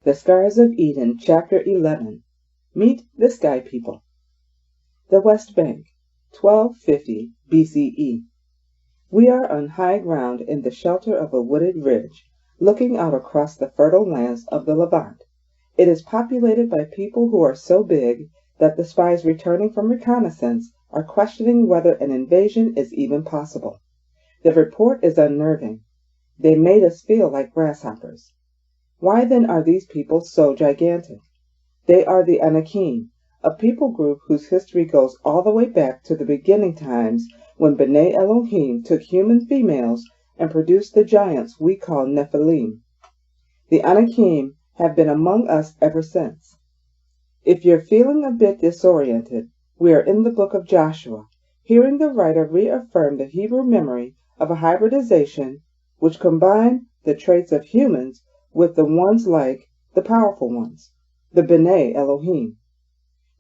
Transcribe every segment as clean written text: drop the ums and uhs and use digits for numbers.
The Scars of Eden, Chapter 11. Meet the Sky People. The West Bank, 1250 BCE. We are on high ground in the shelter of a wooded ridge, looking out across the fertile lands of the Levant. It is populated by people who are so big that the spies returning from reconnaissance are questioning whether an invasion is even possible. The report is unnerving. They made us feel like grasshoppers. Why then are these people so gigantic? They are the Anakim, a people group whose history goes all the way back to the beginning times when B'nai Elohim took human females and produced the giants we call Nephilim. The Anakim have been among us ever since. If you're feeling a bit disoriented, we are in the book of Joshua, hearing the writer reaffirm the Hebrew memory of a hybridization which combined the traits of humans with the ones like the powerful ones, the B'nai Elohim.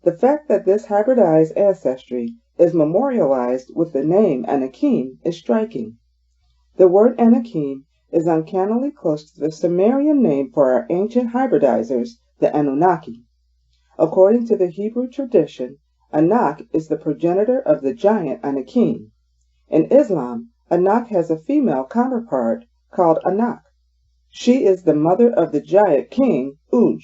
The fact that this hybridized ancestry is memorialized with the name Anakim is striking. The word Anakim is uncannily close to the Sumerian name for our ancient hybridizers, the Anunnaki. According to the Hebrew tradition, Anak is the progenitor of the giant Anakim. In Islam, Anak has a female counterpart called Anak. She is the mother of the giant king, Uj.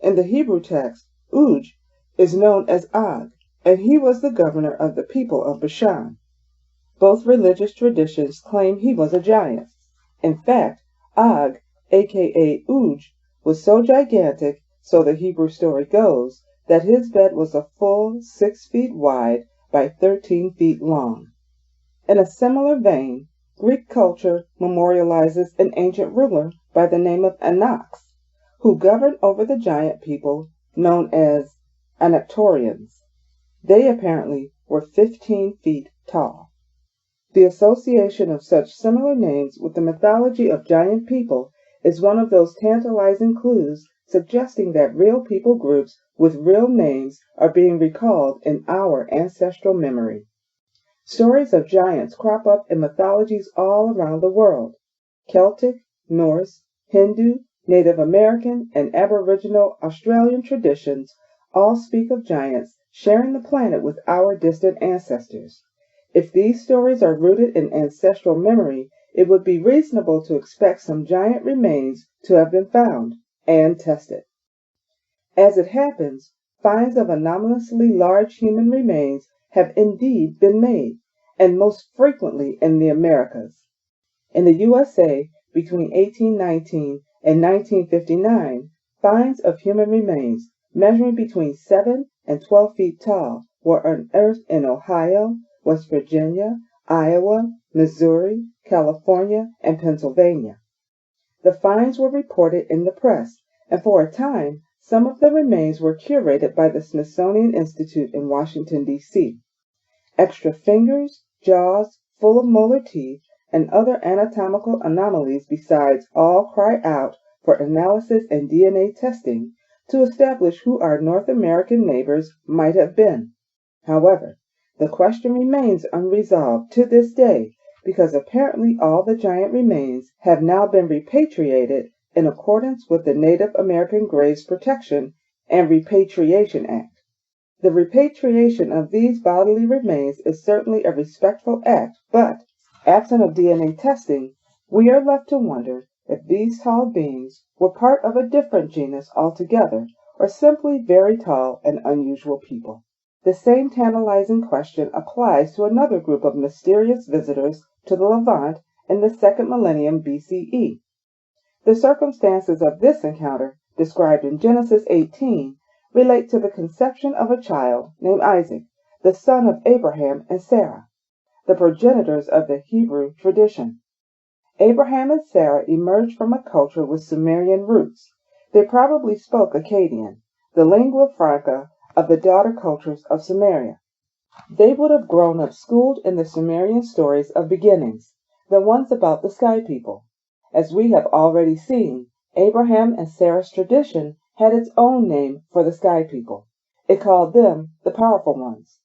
In the Hebrew text, Uj is known as Og, and he was the governor of the people of Bashan. Both religious traditions claim he was a giant. In fact, Og, aka Uj, was so gigantic, so the Hebrew story goes, that his bed was a full 6 feet wide by 13 feet long. In a similar vein, Greek culture memorializes an ancient ruler by the name of Anax, who governed over the giant people known as Anactorians. They apparently were 15 feet tall. The association of such similar names with the mythology of giant people is one of those tantalizing clues suggesting that real people groups with real names are being recalled in our ancestral memory. Stories of giants crop up in mythologies all around the world. Celtic, Norse, Hindu, Native American, and Aboriginal Australian traditions all speak of giants sharing the planet with our distant ancestors. If these stories are rooted in ancestral memory, it would be reasonable to expect some giant remains to have been found and tested. As it happens, finds of anomalously large human remains have indeed been made, and most frequently in the Americas. In the USA, between 1819 and 1959, finds of human remains measuring between 7 and 12 feet tall were unearthed in Ohio, West Virginia, Iowa, Missouri, California, and Pennsylvania. The finds were reported in the press, and for a time, some of the remains were curated by the Smithsonian Institute in Washington, D.C. Extra fingers, jaws full of molar teeth, and other anatomical anomalies besides all cry out for analysis and DNA testing to establish who our North American neighbors might have been. However, the question remains unresolved to this day because apparently all the giant remains have now been repatriated in accordance with the Native American Graves Protection and Repatriation Act. The repatriation of these bodily remains is certainly a respectful act, but, absent of DNA testing, we are left to wonder if these tall beings were part of a different genus altogether, or simply very tall and unusual people. The same tantalizing question applies to another group of mysterious visitors to the Levant in the 2nd millennium BCE. The circumstances of this encounter, described in Genesis 18, relate to the conception of a child named Isaac, the son of Abraham and Sarah, the progenitors of the Hebrew tradition. Abraham and Sarah emerged from a culture with Sumerian roots. They probably spoke Akkadian, the lingua franca of the daughter cultures of Sumeria. They would have grown up schooled in the Sumerian stories of beginnings, the ones about the sky people. As we have already seen, Abraham and Sarah's tradition had its own name for the sky people. It called them the powerful ones.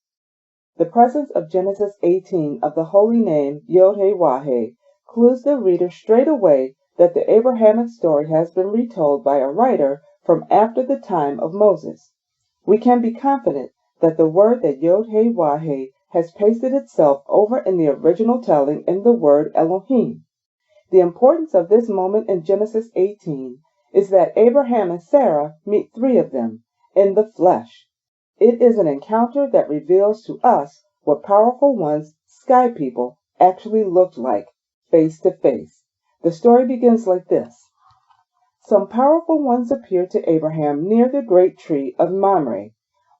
The presence of Genesis 18 of the holy name Yod-Heh-Wah-Heh clues the reader straight away that the Abrahamic story has been retold by a writer from after the time of Moses. We can be confident that the word that Yod-Heh-Wah-Heh has pasted itself over in the original telling in the word Elohim. The importance of this moment in Genesis 18 is that Abraham and Sarah meet three of them in the flesh. It is an encounter that reveals to us what powerful ones, sky people, actually looked like, face to face. The story begins like this. Some powerful ones appeared to Abraham near the great tree of Mamre,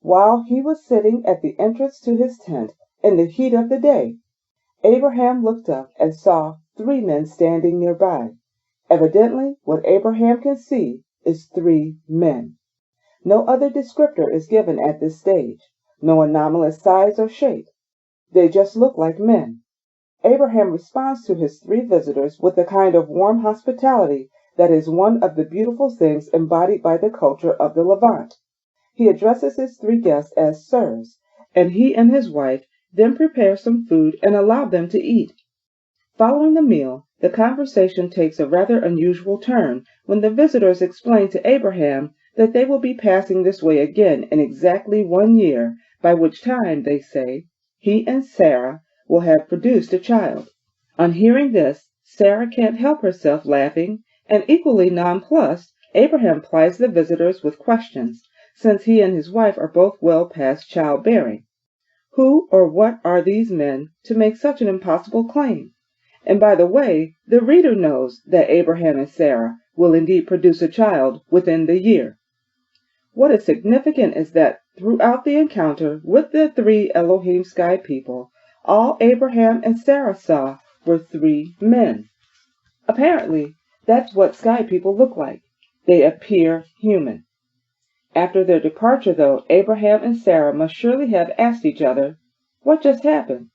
while he was sitting at the entrance to his tent in the heat of the day. Abraham looked up and saw three men standing nearby. Evidently, what Abraham can see is three men. No other descriptor is given at this stage, no anomalous size or shape. They just look like men. Abraham responds to his three visitors with the kind of warm hospitality that is one of the beautiful things embodied by the culture of the Levant. He addresses his three guests as sirs, and he and his wife then prepare some food and allow them to eat. Following the meal, the conversation takes a rather unusual turn when the visitors explain to Abraham that they will be passing this way again in exactly 1 year, by which time, they say, he and Sarah will have produced a child. On hearing this, Sarah can't help herself laughing, and equally nonplussed, Abraham plies the visitors with questions, since he and his wife are both well past childbearing. Who or what are these men to make such an impossible claim? And by the way, the reader knows that Abraham and Sarah will indeed produce a child within the year. What is significant is that throughout the encounter with the three Elohim sky people, all Abraham and Sarah saw were three men. Apparently, that's what sky people look like. They appear human. After their departure, though, Abraham and Sarah must surely have asked each other, "What just happened?"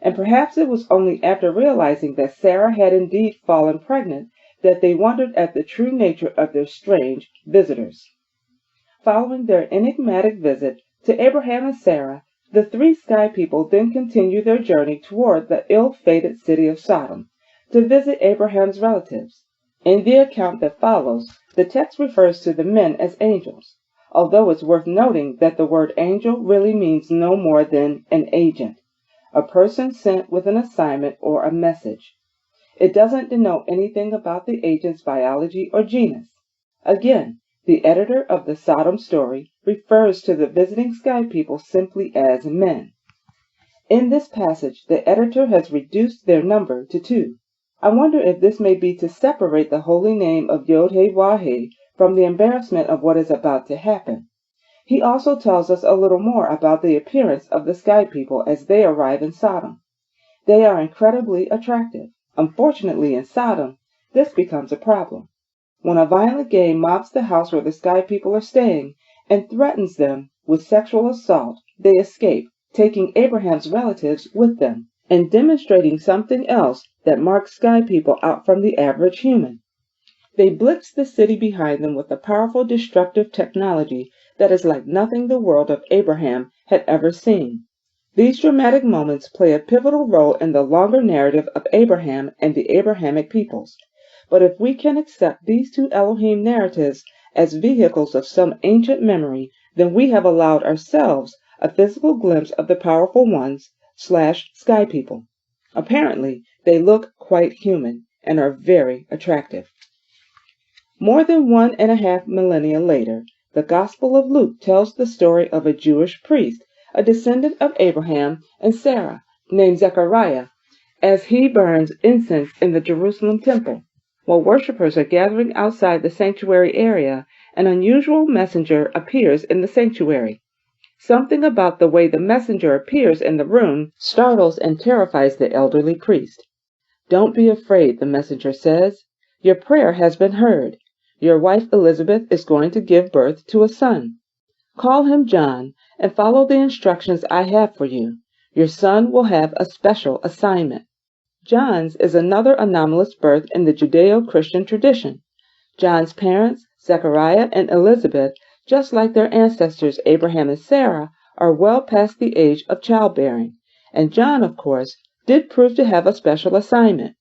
And perhaps it was only after realizing that Sarah had indeed fallen pregnant that they wondered at the true nature of their strange visitors. Following their enigmatic visit to Abraham and Sarah, the three sky people then continue their journey toward the ill-fated city of Sodom to visit Abraham's relatives. In the account that follows, the text refers to the men as angels, although it's worth noting that the word angel really means no more than an agent, a person sent with an assignment or a message. It doesn't denote anything about the agent's biology or genus. Again, the editor of the Sodom story refers to the visiting sky people simply as men. In this passage, the editor has reduced their number to 2. I wonder if this may be to separate the holy name of Yod-Heh-Wah-Heh from the embarrassment of what is about to happen. He also tells us a little more about the appearance of the sky people as they arrive in Sodom. They are incredibly attractive. Unfortunately, in Sodom, this becomes a problem. When a violent gang mobs the house where the sky people are staying and threatens them with sexual assault, they escape, taking Abraham's relatives with them, and demonstrating something else that marks sky people out from the average human. They blitz the city behind them with a powerful destructive technology that is like nothing the world of Abraham had ever seen. These dramatic moments play a pivotal role in the longer narrative of Abraham and the Abrahamic peoples. But if we can accept these two Elohim narratives as vehicles of some ancient memory, then we have allowed ourselves a physical glimpse of the powerful ones / sky people. Apparently, they look quite human and are very attractive. More than 1.5 millennia later, the Gospel of Luke tells the story of a Jewish priest, a descendant of Abraham and Sarah, named Zechariah, as he burns incense in the Jerusalem temple. While worshippers are gathering outside the sanctuary area, an unusual messenger appears in the sanctuary. Something about the way the messenger appears in the room startles and terrifies the elderly priest. "Don't be afraid," the messenger says. "Your prayer has been heard. Your wife Elizabeth is going to give birth to a son. Call him John and follow the instructions I have for you. Your son will have a special assignment." John's is another anomalous birth in the Judeo-Christian tradition. John's parents, Zechariah and Elizabeth, just like their ancestors Abraham and Sarah, are well past the age of childbearing, and John, of course, did prove to have a special assignment.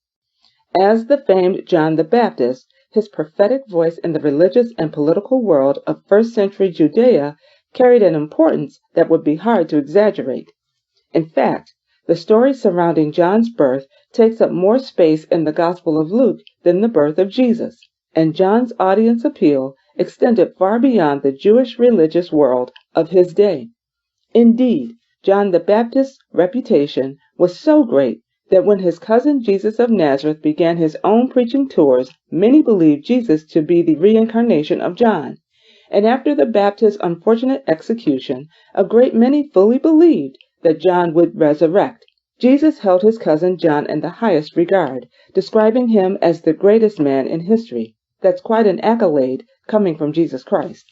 As the famed John the Baptist, his prophetic voice in the religious and political world of first-century Judea carried an importance that would be hard to exaggerate. In fact, the story surrounding John's birth takes up more space in the Gospel of Luke than the birth of Jesus, and John's audience appeal extended far beyond the Jewish religious world of his day. Indeed, John the Baptist's reputation was so great that when his cousin Jesus of Nazareth began his own preaching tours, many believed Jesus to be the reincarnation of John. And after the Baptist's unfortunate execution, a great many fully believed that John would resurrect. Jesus held his cousin John in the highest regard, describing him as the greatest man in history. That's quite an accolade coming from Jesus Christ.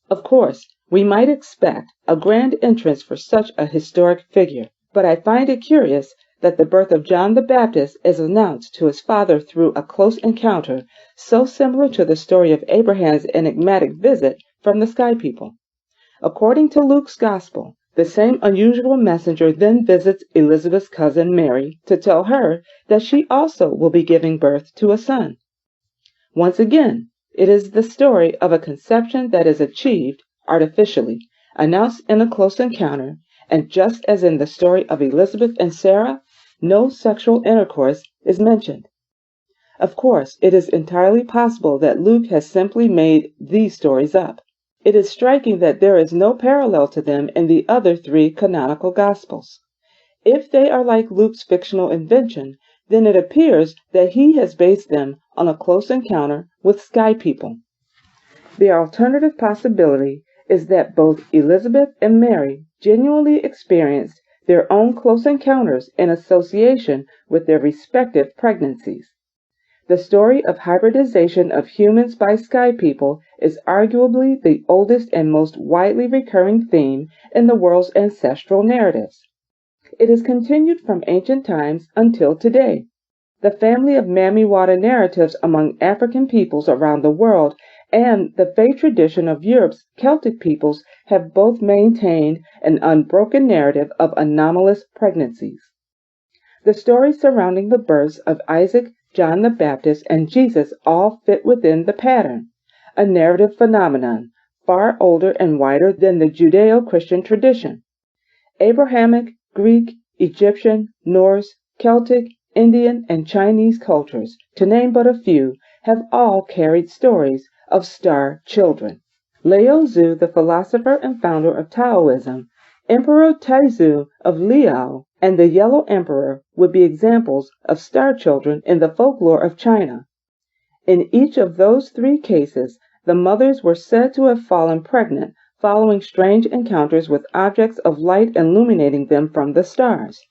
Of course, we might expect a grand entrance for such a historic figure, but I find it curious that the birth of John the Baptist is announced to his father through a close encounter so similar to the story of Abraham's enigmatic visit from the sky people. According to Luke's Gospel, the same unusual messenger then visits Elizabeth's cousin Mary to tell her that she also will be giving birth to a son. Once again, it is the story of a conception that is achieved artificially, announced in a close encounter, and just as in the story of Elizabeth and Sarah, no sexual intercourse is mentioned. Of course, it is entirely possible that Luke has simply made these stories up. It is striking that there is no parallel to them in the other three canonical Gospels. If they are like Luke's fictional invention, then it appears that he has based them on a close encounter with sky people. The alternative possibility is that both Elizabeth and Mary genuinely experienced their own close encounters in association with their respective pregnancies. The story of hybridization of humans by sky people is arguably the oldest and most widely recurring theme in the world's ancestral narratives. It is continued from ancient times until today. The family of Mamiwata narratives among African peoples around the world and the faith tradition of Europe's Celtic peoples have both maintained an unbroken narrative of anomalous pregnancies. The stories surrounding the births of Isaac, John the Baptist, and Jesus all fit within the pattern, a narrative phenomenon far older and wider than the Judeo-Christian tradition. Abrahamic, Greek, Egyptian, Norse, Celtic, Indian, and Chinese cultures, to name but a few, have all carried stories of star children. Lao Tzu, the philosopher and founder of Taoism, Emperor Taizu of Liao, and the Yellow Emperor would be examples of star children in the folklore of China. In each of those three cases, the mothers were said to have fallen pregnant following strange encounters with objects of light illuminating them from the stars.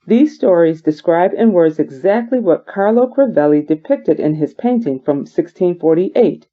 These stories describe in words exactly what Carlo Crivelli depicted in his painting from 1648,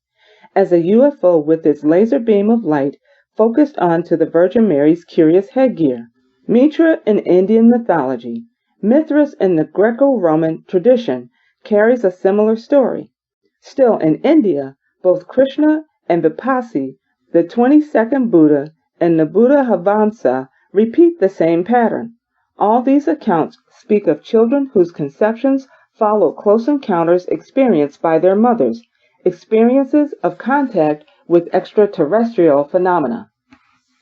as a UFO with its laser beam of light focused onto the Virgin Mary's curious headgear. Mitra in Indian mythology, Mithras in the Greco-Roman tradition carries a similar story. Still, in India, both Krishna and Vipassi, the 22nd Buddha, and the Buddha Havamsa repeat the same pattern. All these accounts speak of children whose conceptions follow close encounters experienced by their mothers, experiences of contact with extraterrestrial phenomena.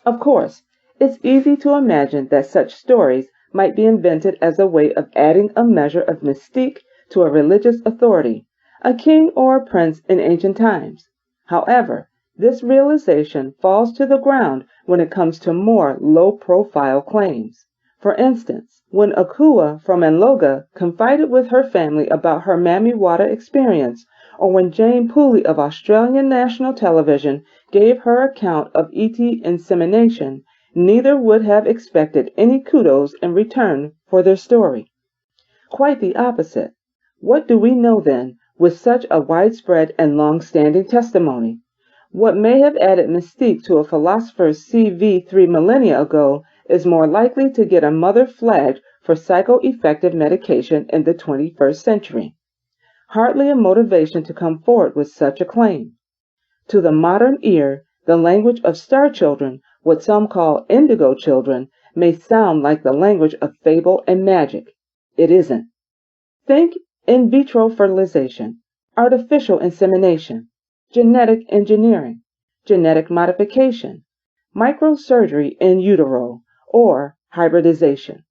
Of course, it's easy to imagine that such stories might be invented as a way of adding a measure of mystique to a religious authority, a king or a prince in ancient times. However, this realization falls to the ground when it comes to more low-profile claims. For instance, when Akua from Anloga confided with her family about her Mamiwata experience, or when Jane Pooley of Australian National Television gave her account of ET insemination, neither would have expected any kudos in return for their story. Quite the opposite. What do we know then, with such a widespread and long-standing testimony? What may have added mystique to a philosopher's CV 3 millennia ago is more likely to get a mother flagged for psychoeffective medication in the 21st century. Hardly a motivation to come forward with such a claim. To the modern ear, the language of star children, what some call indigo children, may sound like the language of fable and magic. It isn't. Think in vitro fertilization, artificial insemination, genetic engineering, genetic modification, microsurgery in utero, or hybridization.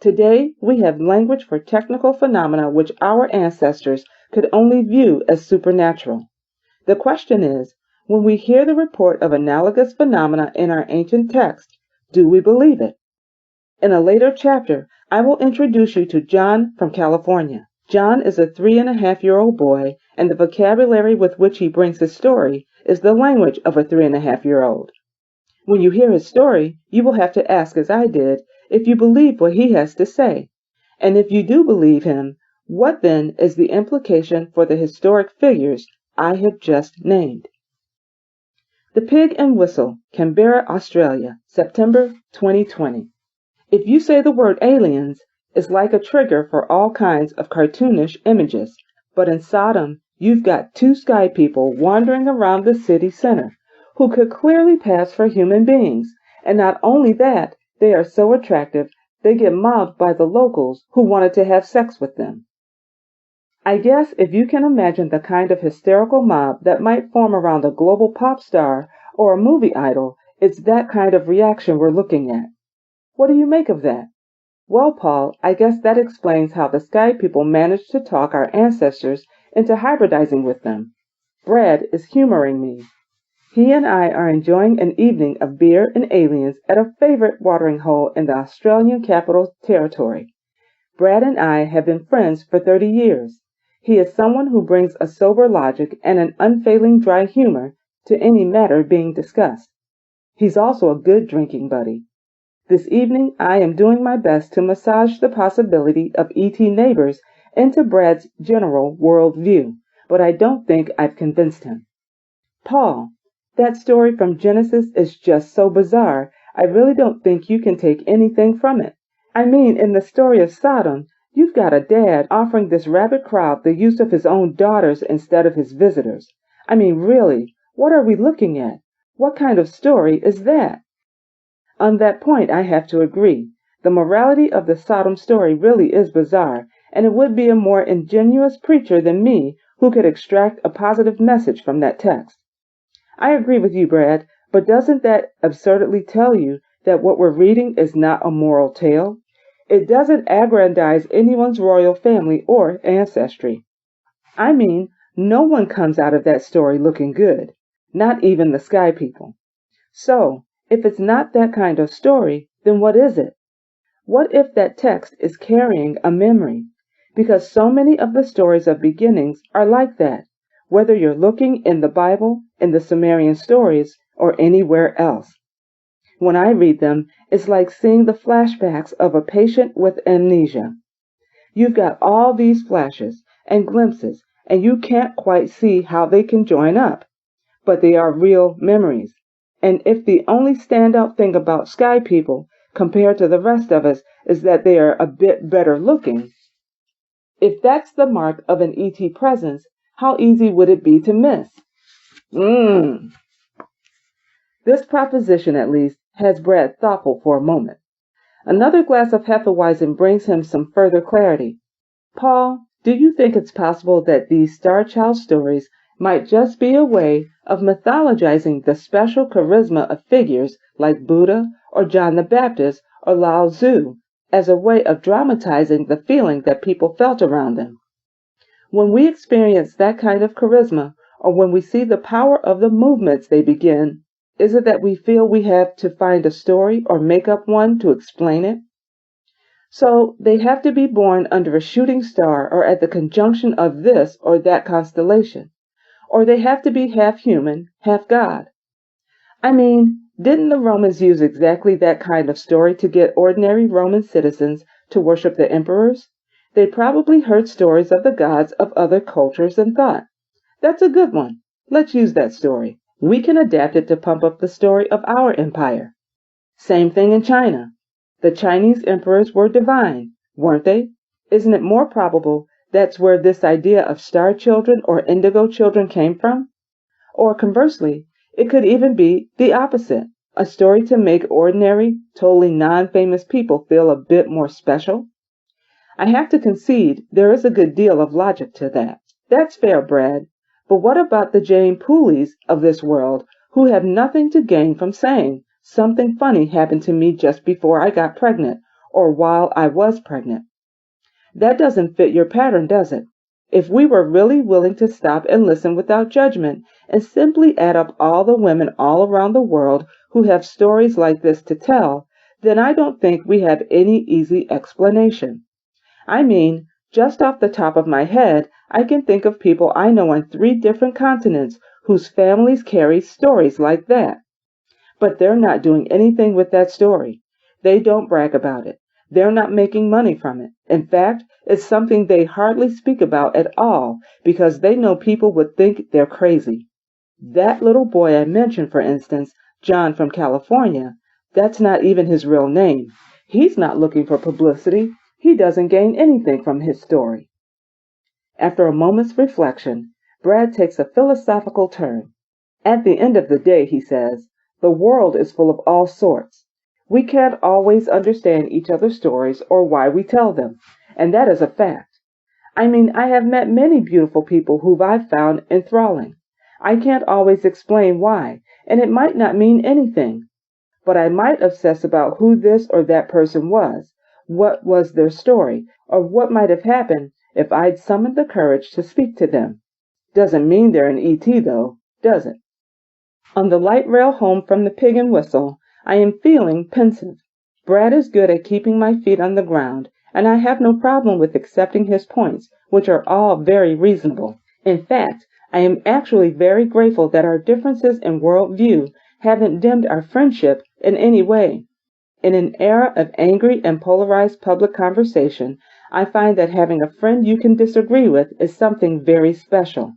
Today, we have language for technical phenomena which our ancestors could only view as supernatural. The question is, when we hear the report of analogous phenomena in our ancient text, do we believe it? In a later chapter, I will introduce you to John from California. John is a 3.5-year-old boy, and the vocabulary with which he brings his story is the language of a 3.5-year-old. When you hear his story, you will have to ask, as I did, if you believe what he has to say. And if you do believe him, what then is the implication for the historic figures I have just named? The Pig and Whistle, Canberra, Australia, September 2020. If you say the word aliens, it's like a trigger for all kinds of cartoonish images. But in Sodom, you've got two sky people wandering around the city center who could clearly pass for human beings. And not only that, they are so attractive, they get mobbed by the locals who wanted to have sex with them. I guess if you can imagine the kind of hysterical mob that might form around a global pop star or a movie idol, it's that kind of reaction we're looking at. What do you make of that? Well, Paul, I guess that explains how the sky people managed to talk our ancestors into hybridizing with them. Brad is humoring me. He and I are enjoying an evening of beer and aliens at a favorite watering hole in the Australian Capital Territory. Brad and I have been friends for 30 years. He is someone who brings a sober logic and an unfailing dry humor to any matter being discussed. He's also a good drinking buddy. This evening I am doing my best to massage the possibility of E.T. neighbors into Brad's general world view, but I don't think I've convinced him. Paul, that story from Genesis is just so bizarre, I really don't think you can take anything from it. I mean, in the story of Sodom, you've got a dad offering this rabid crowd the use of his own daughters instead of his visitors. I mean, really, what are we looking at? What kind of story is that? On that point, I have to agree. The morality of the Sodom story really is bizarre, and it would be a more ingenious preacher than me who could extract a positive message from that text. I agree with you, Brad, but doesn't that absurdly tell you that what we're reading is not a moral tale? It doesn't aggrandize anyone's royal family or ancestry. I mean, no one comes out of that story looking good, not even the sky people. So, if it's not that kind of story, then what is it? What if that text is carrying a memory? Because so many of the stories of beginnings are like that, whether you're looking in the Bible, in the Sumerian stories, or anywhere else. When I read them, it's like seeing the flashbacks of a patient with amnesia. You've got all these flashes and glimpses, and you can't quite see how they can join up, but they are real memories. And if the only standout thing about sky people compared to the rest of us is that they are a bit better looking, if that's the mark of an ET presence, how easy would it be to miss? This proposition, at least, has Brad thoughtful for a moment. Another glass of Hefeweizen brings him some further clarity. Paul, do you think it's possible that these Star Child stories might just be a way of mythologizing the special charisma of figures like Buddha or John the Baptist or Lao Tzu as a way of dramatizing the feeling that people felt around them? When we experience that kind of charisma, or when we see the power of the movements they begin, is it that we feel we have to find a story or make up one to explain it? So they have to be born under a shooting star or at the conjunction of this or that constellation, or they have to be half human, half God. I mean, didn't the Romans use exactly that kind of story to get ordinary Roman citizens to worship the emperors? They probably heard stories of the gods of other cultures and thought, that's a good one. Let's use that story. We can adapt it to pump up the story of our empire. Same thing in China. The Chinese emperors were divine, weren't they? Isn't it more probable that's where this idea of star children or indigo children came from? Or conversely, it could even be the opposite, a story to make ordinary, totally non-famous people feel a bit more special. I have to concede there is a good deal of logic to that. That's fair, Brad. But what about the Jane Pooleys of this world who have nothing to gain from saying something funny happened to me just before I got pregnant or while I was pregnant? That doesn't fit your pattern, does it? If we were really willing to stop and listen without judgment and simply add up all the women all around the world who have stories like this to tell, then I don't think we have any easy explanation. I mean, just off the top of my head, I can think of people I know on 3 different continents whose families carry stories like that. But they're not doing anything with that story. They don't brag about it. They're not making money from it. In fact, it's something they hardly speak about at all because they know people would think they're crazy. That little boy I mentioned, for instance, John from California, that's not even his real name. He's not looking for publicity. He doesn't gain anything from his story. After a moment's reflection, Brad takes a philosophical turn. At the end of the day, he says, the world is full of all sorts. We can't always understand each other's stories or why we tell them, and that is a fact. I mean, I have met many beautiful people who I've found enthralling. I can't always explain why, and it might not mean anything, but I might obsess about who this or that person was, what was their story, or what might have happened if I'd summoned the courage to speak to them. Doesn't mean they're an ET, though, does it? On the light rail home from the Pig and Whistle, I am feeling pensive. Brad is good at keeping my feet on the ground, and I have no problem with accepting his points, which are all very reasonable. In fact, I am actually very grateful that our differences in world view haven't dimmed our friendship in any way. In an era of angry and polarized public conversation, I find that having a friend you can disagree with is something very special.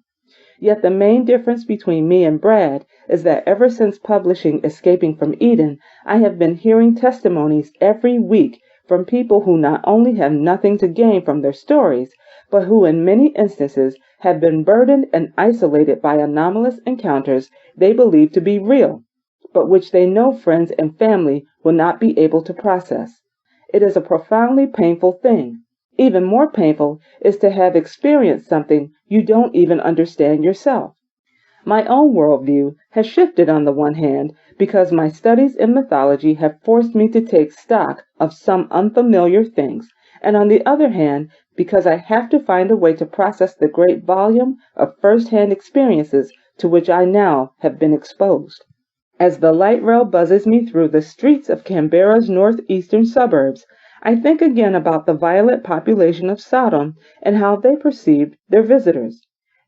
Yet the main difference between me and Brad is that ever since publishing Escaping from Eden, I have been hearing testimonies every week from people who not only have nothing to gain from their stories, but who in many instances have been burdened and isolated by anomalous encounters they believe to be real, but which they know friends and family will not be able to process. It is a profoundly painful thing. Even more painful is to have experienced something you don't even understand yourself. My own worldview has shifted on the one hand because my studies in mythology have forced me to take stock of some unfamiliar things, and on the other hand because I have to find a way to process the great volume of first-hand experiences to which I now have been exposed. As the light rail buzzes me through the streets of Canberra's northeastern suburbs, I think again about the violent population of Sodom and how they perceived their visitors.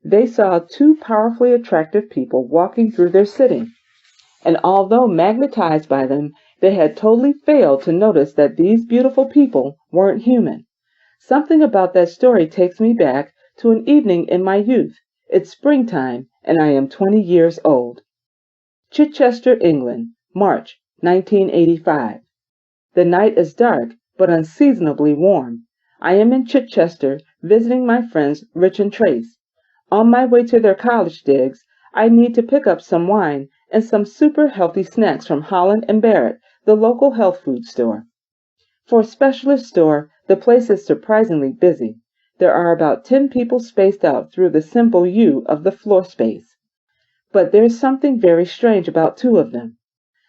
They saw 2 powerfully attractive people walking through their city, and although magnetized by them, they had totally failed to notice that these beautiful people weren't human. Something about that story takes me back to an evening in my youth. It's springtime, and I am 20 years old. Chichester, England, March 1985. The night is dark, but unseasonably warm. I am in Chichester visiting my friends Rich and Trace. On my way to their college digs, I need to pick up some wine and some super healthy snacks from Holland and Barrett, the local health food store. For a specialist store, the place is surprisingly busy. There are about 10 people spaced out through the simple U of the floor space. But there's something very strange about 2 of them.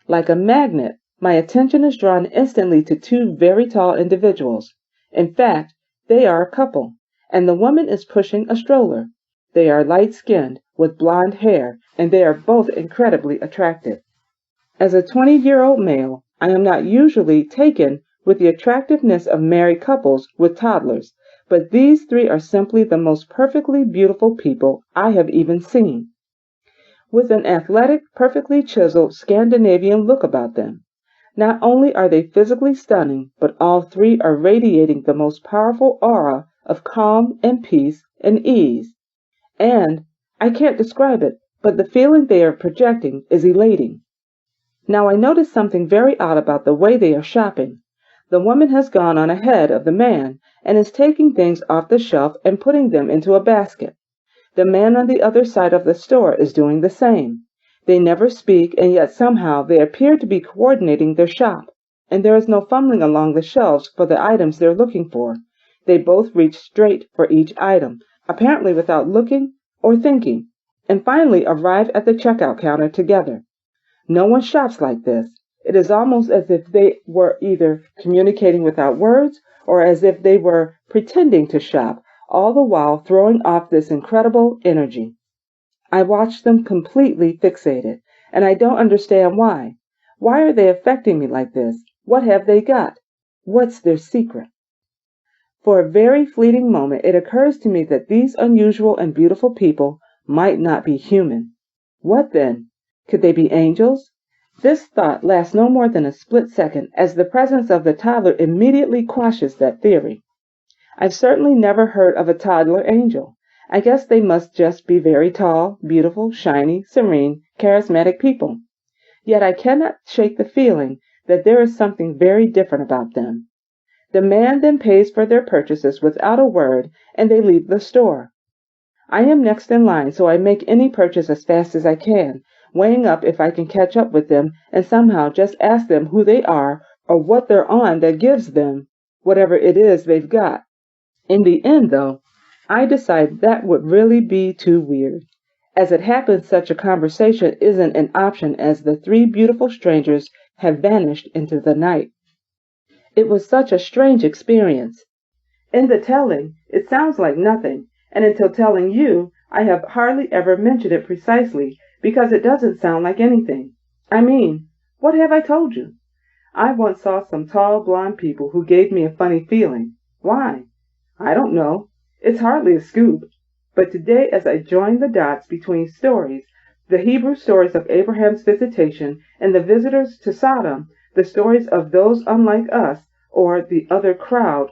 Like a magnet, my attention is drawn instantly to 2 very tall individuals. In fact, they are a couple, and the woman is pushing a stroller. They are light-skinned, with blonde hair, and they are both incredibly attractive. As a 20-year-old male, I am not usually taken with the attractiveness of married couples with toddlers, but these 3 are simply the most perfectly beautiful people I have even seen, with an athletic, perfectly chiseled Scandinavian look about them. Not only are they physically stunning, but all 3 are radiating the most powerful aura of calm and peace and ease. And I can't describe it, but the feeling they are projecting is elating. Now I notice something very odd about the way they are shopping. The woman has gone on ahead of the man and is taking things off the shelf and putting them into a basket. The man on the other side of the store is doing the same. They never speak, and yet somehow they appear to be coordinating their shop, and there is no fumbling along the shelves for the items they're looking for. They both reach straight for each item, apparently without looking or thinking, and finally arrive at the checkout counter together. No one shops like this. It is almost as if they were either communicating without words or as if they were pretending to shop, all the while throwing off this incredible energy. I watch them completely fixated, and I don't understand why. Why are they affecting me like this? What have they got? What's their secret? For a very fleeting moment it occurs to me that these unusual and beautiful people might not be human. What then? Could they be angels? This thought lasts no more than a split second, as the presence of the toddler immediately quashes that theory. I've certainly never heard of a toddler angel. I guess they must just be very tall, beautiful, shiny, serene, charismatic people. Yet I cannot shake the feeling that there is something very different about them. The man then pays for their purchases without a word, and they leave the store. I am next in line, so I make any purchase as fast as I can, weighing up if I can catch up with them and somehow just ask them who they are or what they're on that gives them whatever it is they've got. In the end, though, I decide that would really be too weird. As it happens, such a conversation isn't an option as the three beautiful strangers have vanished into the night. It was such a strange experience. In the telling, it sounds like nothing, and until telling you, I have hardly ever mentioned it precisely because it doesn't sound like anything. I mean, what have I told you? I once saw some tall blonde people who gave me a funny feeling. Why? I don't know. It's hardly a scoop. But today, as I joined the dots between stories, the Hebrew stories of Abraham's visitation and the visitors to Sodom, the stories of those unlike us, or the other crowd,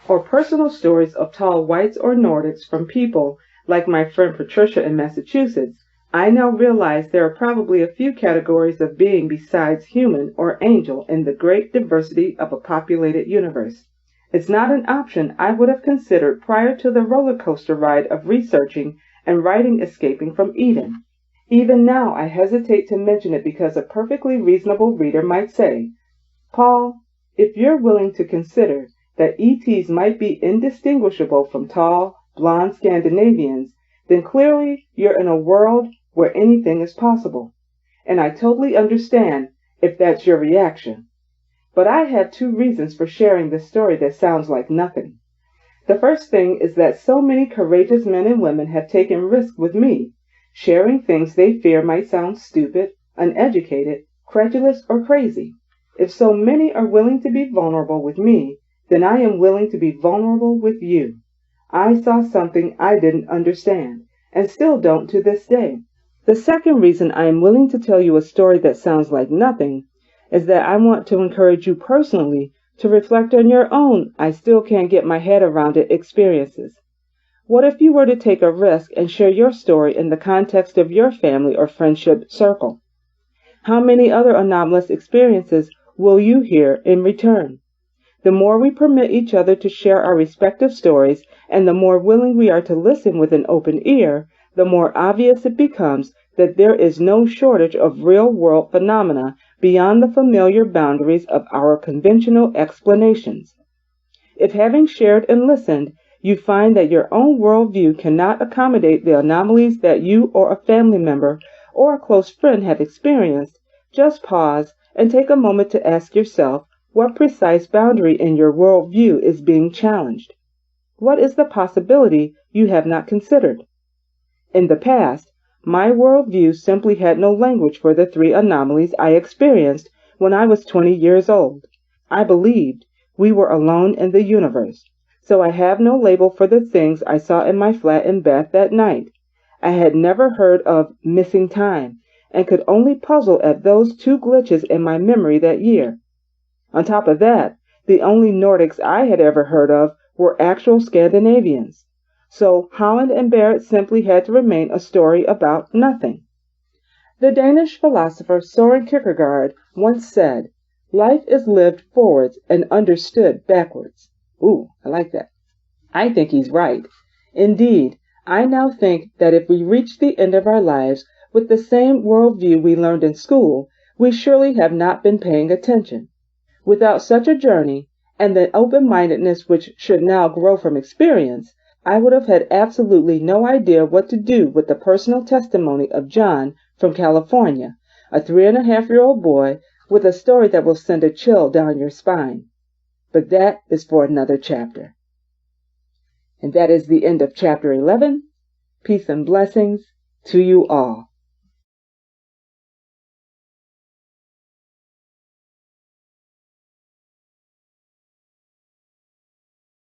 or personal stories of tall whites or Nordics from people like my friend Patricia in Massachusetts, I now realize there are probably a few categories of being besides human or angel in the great diversity of a populated universe. It's not an option I would have considered prior to the roller coaster ride of researching and writing Escaping from Eden. Even now I hesitate to mention it because a perfectly reasonable reader might say, Paul, if you're willing to consider that ETs might be indistinguishable from tall, blonde Scandinavians, then clearly you're in a world where anything is possible. And I totally understand if that's your reaction. But I have two reasons for sharing this story that sounds like nothing. The first thing is that so many courageous men and women have taken risks with me, sharing things they fear might sound stupid, uneducated, credulous, or crazy. If so many are willing to be vulnerable with me, then I am willing to be vulnerable with you. I saw something I didn't understand, and still don't to this day. The second reason I am willing to tell you a story that sounds like nothing is that I want to encourage you personally to reflect on your own I still can't get my head around it experiences. What if you were to take a risk and share your story in the context of your family or friendship circle? How many other anomalous experiences will you hear in return? The more we permit each other to share our respective stories, and the more willing we are to listen with an open ear, the more obvious it becomes that there is no shortage of real-world phenomena beyond the familiar boundaries of our conventional explanations. If having shared and listened, you find that your own worldview cannot accommodate the anomalies that you or a family member or a close friend have experienced, just pause and take a moment to ask yourself what precise boundary in your worldview is being challenged. What is the possibility you have not considered? In the past, my worldview simply had no language for the three anomalies I experienced when I was 20 years old. I believed we were alone in the universe, so I have no label for the things I saw in my flat in Bath that night. I had never heard of missing time and could only puzzle at those two glitches in my memory that year. On top of that, the only Nordics I had ever heard of were actual Scandinavians. So Holland and Barrett simply had to remain a story about nothing. The Danish philosopher Søren Kierkegaard once said, "Life is lived forwards and understood backwards." Ooh, I like that. I think he's right. Indeed, I now think that if we reach the end of our lives with the same worldview we learned in school, we surely have not been paying attention. Without such a journey, and the open-mindedness which should now grow from experience, I would have had absolutely no idea what to do with the personal testimony of John from California, a 3.5-year-old boy with a story that will send a chill down your spine. But that is for another chapter. And that is the end of chapter 11. Peace and blessings to you all.